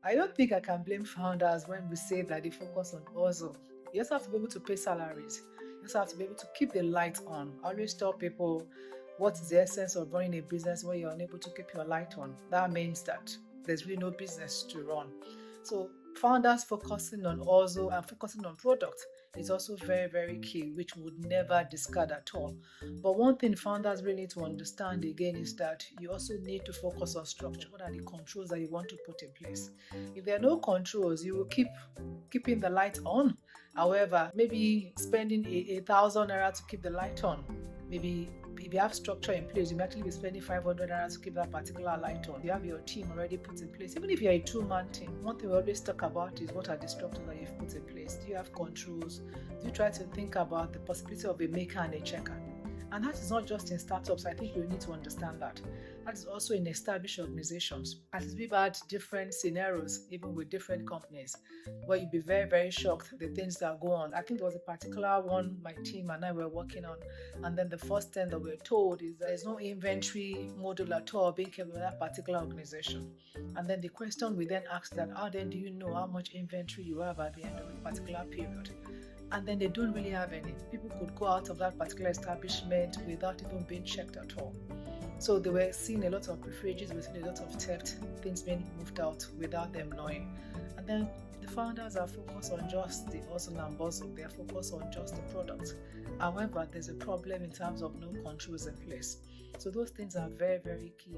I don't think I can blame founders when we say that they focus on hustle. You also have to be able to pay salaries. You also have to be able to keep the light on. I always tell people what is the essence of running a business when you're unable to keep your light on. That means that there's really no business to run. So founders focusing on hustle and focusing on product is also very, very key, which we would never discard at all. But one thing founders really need to understand again is that you also need to focus on structure. What are the controls that you want to put in place? If there are no controls, you will keep keeping the light on. However, maybe spending a thousand naira to keep the light on. Maybe if you have structure in place, you may actually be spending 500 naira to keep that particular light on. You have your team already put in place. Even if you're a two-man team, one thing we always talk about is what are the structures that you've put in place? Do you have controls? Do you try to think about the possibility of a maker and a checker? And that is not just in startups. I think we need to understand that. That is also in established organizations. At least we've had different scenarios, even with different companies, where you'd be very, very shocked the things that go on. I think there was a particular one my team and I were working on, and then the first thing that we're told is there's no inventory model at all being kept with that particular organization. And then the question we then asked that, how then do you know how much inventory you have at the end of a particular period? And then they don't really have any. People could go out of that particular establishment without even being checked at all. So they were seeing a lot of privileges, we were seeing a lot of theft, things being moved out without them knowing. And then the founders are focused on just the hustle and bustle, they are focused on just the product. However, there's a problem in terms of no controls in place. So those things are very, very key.